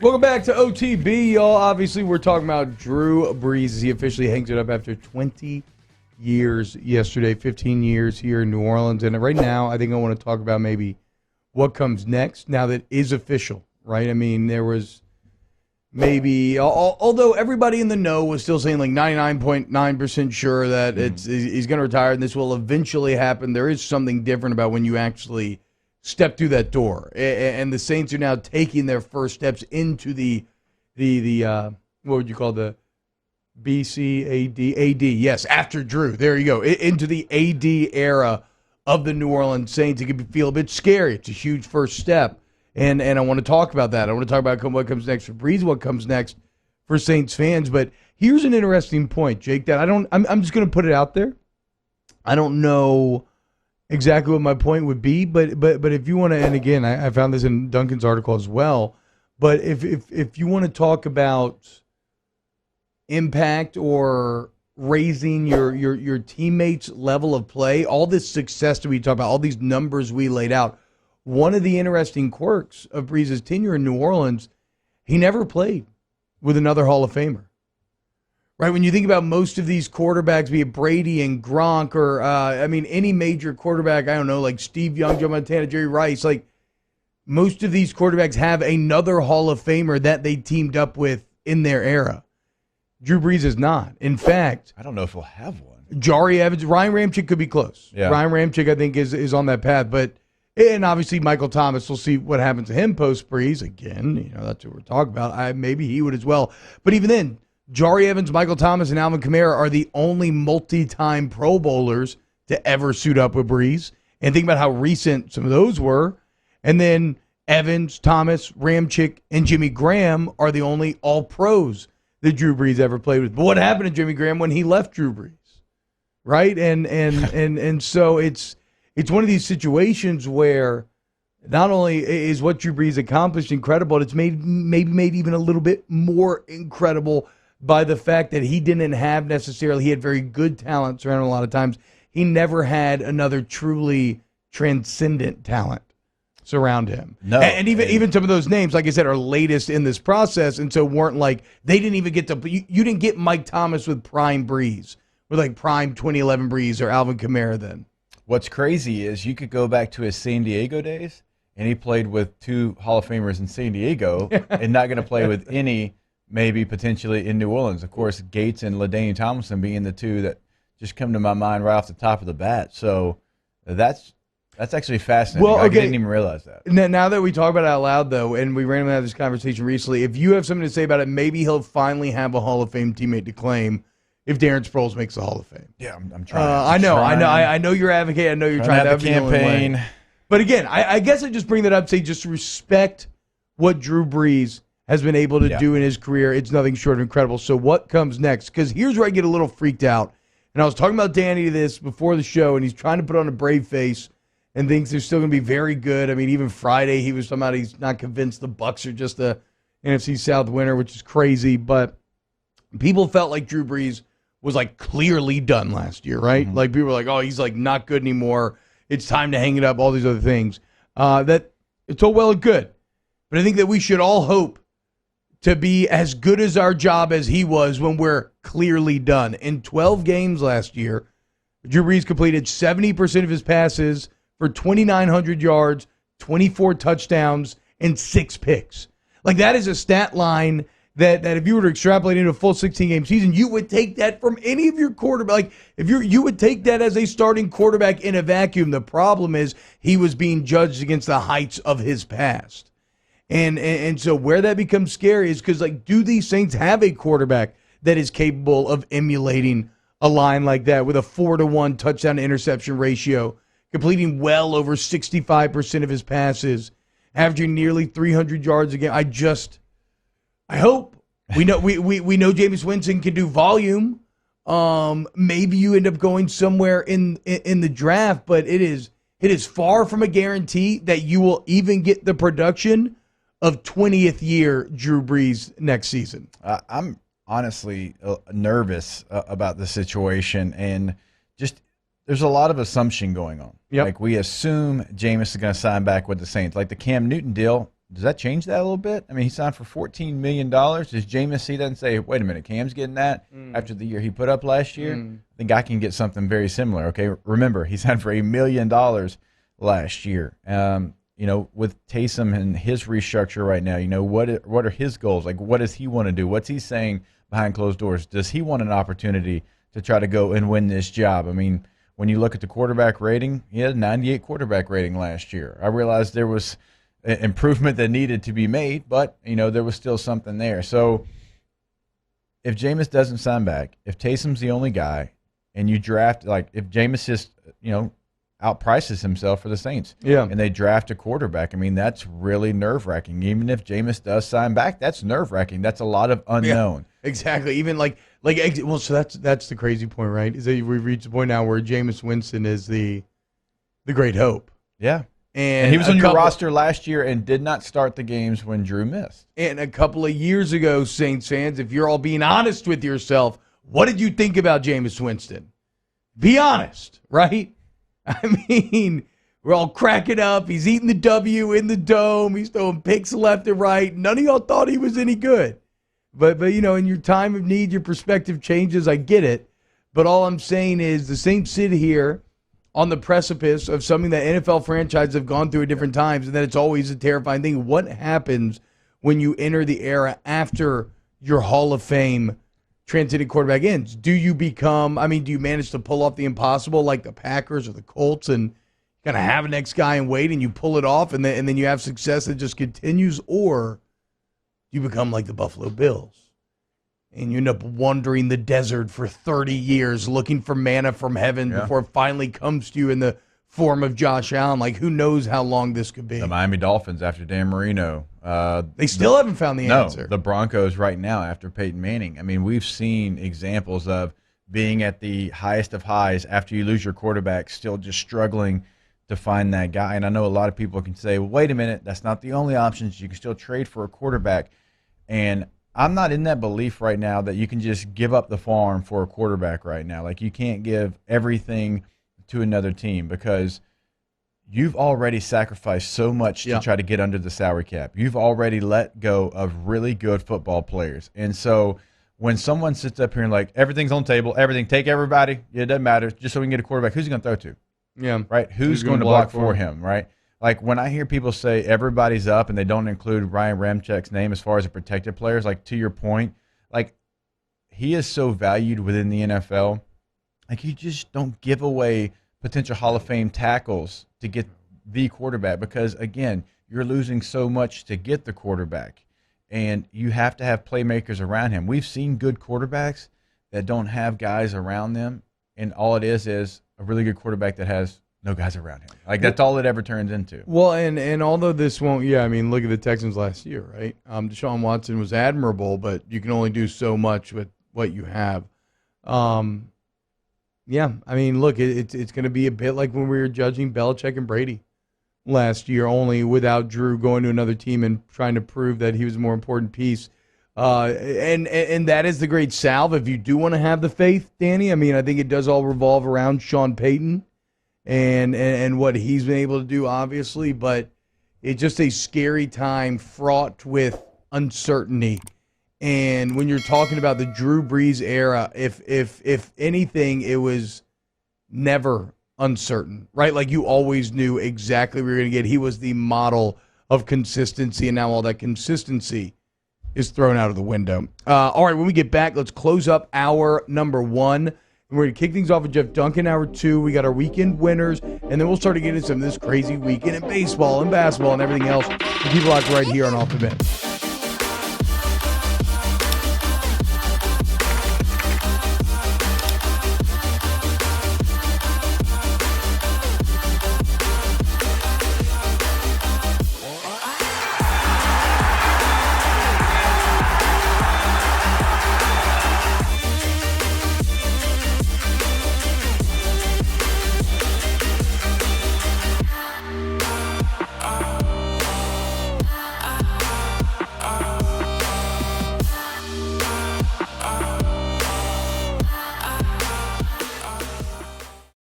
Welcome back to OTB, y'all. Obviously, we're talking about Drew Brees as he officially hangs it up after 20 years yesterday, 15 years here in New Orleans. And right now, I think I want to talk about maybe what comes next now that is official, right? I mean, there was maybe, although everybody in the know was still saying like 99.9% sure that he's going to retire and this will eventually happen, there is something different about when you actually step through that door. And the Saints are now taking their first steps into the what would you call the AD, yes, after Drew. There you go. Into the AD era of the New Orleans Saints. It could feel a bit scary. It's a huge first step. And I want to talk about that. I want to talk about what comes next for Brees, what comes next for Saints fans. But here's an interesting point, Jake, that I'm just going to put it out there. I don't know exactly what my point would be, but if you want to, and again, I found this in Duncan's article as well, but if you want to talk about impact or raising your teammates' level of play, all this success that we talk about, all these numbers we laid out, one of the interesting quirks of Brees' tenure in New Orleans, he never played with another Hall of Famer. Right, when you think about most of these quarterbacks, be it Brady and Gronk or, any major quarterback, I don't know, like Steve Young, Joe Montana, Jerry Rice, like most of these quarterbacks have another Hall of Famer that they teamed up with in their era. Drew Brees is not. In fact, I don't know if we'll have one. Jari Evans, Ryan Ramczyk could be close. Yeah. Ryan Ramczyk, I think, is on that path. And obviously Michael Thomas, we'll see what happens to him post-Brees. Again, that's what we're talking about. Maybe he would as well. But even then, Jari Evans, Michael Thomas, and Alvin Kamara are the only multi-time Pro Bowlers to ever suit up with Brees. And think about how recent some of those were. And then Evans, Thomas, Ramczyk, and Jimmy Graham are the only All-Pros that Drew Brees ever played with. But what happened to Jimmy Graham when he left Drew Brees? Right? And so it's one of these situations where not only is what Drew Brees accomplished incredible, it's maybe made even a little bit more incredible by the fact that he didn't have necessarily, he had very good talent surrounding a lot of times. He never had another truly transcendent talent surround him. No. And even some of those names, like I said, are latest in this process, and so weren't like, they didn't even get to, you didn't get Mike Thomas with prime Brees, with like prime 2011 Brees or Alvin Kamara then. What's crazy is you could go back to his San Diego days, and he played with two Hall of Famers in San Diego and not going to play with any maybe potentially in New Orleans. Of course, Gates and LaDainian Tomlinson being the two that just come to my mind right off the top of the bat. So that's actually fascinating. Well, okay. I didn't even realize that. Now that we talk about it out loud, though, and we randomly had this conversation recently, if you have something to say about it, maybe he'll finally have a Hall of Fame teammate to claim if Darren Sproles makes the Hall of Fame. Yeah, I'm trying. I know you're advocating. I know you're trying to have the campaign. But again, I guess I just bring that up, say just respect what Drew Brees has been able to do in his career. It's nothing short of incredible. So what comes next? Because here's where I get a little freaked out. And I was talking about Danny this before the show, and he's trying to put on a brave face and thinks they're still going to be very good. I mean, even Friday, he was talking about he's not convinced the Bucs are just the NFC South winner, which is crazy. But people felt like Drew Brees was like clearly done last year, right? Mm-hmm. Like people were like, oh, he's like not good anymore. It's time to hang it up, all these other things. That it's all well and good. But I think that we should all hope to be as good as our job as he was when we're clearly done. In 12 games last year, Drew Brees completed 70% of his passes for 2,900 yards, 24 touchdowns, and 6 picks. Like, that is a stat line that if you were to extrapolate into a full 16-game season, you would take that from any of your quarterbacks. Like, if you would take that as a starting quarterback in a vacuum. The problem is he was being judged against the heights of his past. And so where that becomes scary is because, like, do these Saints have a quarterback that is capable of emulating a line like that with a 4-to-1 touchdown to interception ratio, completing well over 65% of his passes, averaging nearly 300 yards a game? I hope. We know Jameis Winston can do volume. Maybe you end up going somewhere in the draft, but it is far from a guarantee that you will even get the production of 20th year Drew Brees next season. I'm honestly nervous about the situation, and just there's a lot of assumption going on. Yep. Like, we assume Jameis is going to sign back with the Saints. Like the Cam Newton deal, Does that change that a little bit? I mean, he signed for $14 million. Does Jameis see that and say, wait a minute, Cam's getting that after the year he put up last year? I think I can get something very similar, okay? Remember, he signed for $1 million last year. With Taysom and his restructure right now, what are his goals? Like, what does he want to do? What's he saying behind closed doors? Does he want an opportunity to try to go and win this job? I mean, when you look at the quarterback rating, he had a 98 quarterback rating last year. I realized there was improvement that needed to be made, but there was still something there. So if Jameis doesn't sign back, if Taysom's the only guy, and you draft, like, if Jameis just outprices himself for the Saints, and they draft a quarterback, I mean, that's really nerve-wracking. Even if Jameis does sign back, that's nerve-wracking. That's a lot of unknown. Yeah, exactly. Even so that's the crazy point, right? Is that we've reached a point now where Jameis Winston is the great hope. Yeah. And he was on your roster last year and did not start the games when Drew missed. And a couple of years ago, Saints fans, if you're all being honest with yourself, what did you think about Jameis Winston? Be honest, right? I mean, we're all cracking up. He's eating the W in the dome. He's throwing picks left and right. None of y'all thought he was any good. But in your time of need, your perspective changes. I get it. But all I'm saying is the Saints sit here on the precipice of something that NFL franchises have gone through at different times, and that it's always a terrifying thing. What happens when you enter the era after your Hall of Fame transited quarterback ends? Do you manage to pull off the impossible like the Packers or the Colts and kind of have an next guy and wait and you pull it off and then you have success that just continues? Or you become like the Buffalo Bills and you end up wandering the desert for 30 years looking for manna from heaven before it finally comes to you in the form of Josh Allen? Like, who knows how long this could be? The Miami Dolphins after Dan Marino. They still haven't found the answer. The Broncos right now after Peyton Manning. I mean, we've seen examples of being at the highest of highs after you lose your quarterback, still just struggling to find that guy. And I know a lot of people can say, well, wait a minute, that's not the only options. You can still trade for a quarterback. And I'm not in that belief right now that you can just give up the farm for a quarterback right now. Like, you can't give everything to another team because you've already sacrificed so much to try to get under the salary cap. You've already let go of really good football players. And so when someone sits up here and like, everything's on the table, take everybody, it doesn't matter, just so we can get a quarterback, who's he going to throw to? Yeah. Right? Who's going to block for him, right? Like, when I hear people say everybody's up and they don't include Ryan Ramczyk's name as far as the protected players, like, to your point, like, he is so valued within the NFL. Like, you just don't give away potential Hall of Fame tackles to get the quarterback because, again, you're losing so much to get the quarterback, and you have to have playmakers around him. We've seen good quarterbacks that don't have guys around them, and all it is a really good quarterback that has no guys around him. Like, that's all it ever turns into. Well, and although this won't, look at the Texans last year, right? Deshaun Watson was admirable, but you can only do so much with what you have. Look, it's going to be a bit like when we were judging Belichick and Brady last year, only without Drew going to another team and trying to prove that he was a more important piece. And that is the great salve if you do want to have the faith, Danny. I mean, I think it does all revolve around Sean Payton and what he's been able to do, obviously, but it's just a scary time fraught with uncertainty. And when you're talking about the Drew Brees era, if anything, it was never uncertain, right? Like, you always knew exactly what you were going to get. He was the model of consistency, and now all that consistency is thrown out of the window. All right, when we get back, let's close up hour number 1. And we're going to kick things off with Jeff Duncan, hour 2. We got our weekend winners, and then we'll start to get into some of this crazy weekend in baseball and basketball and everything else. Keep it locked right here on Off the Bench.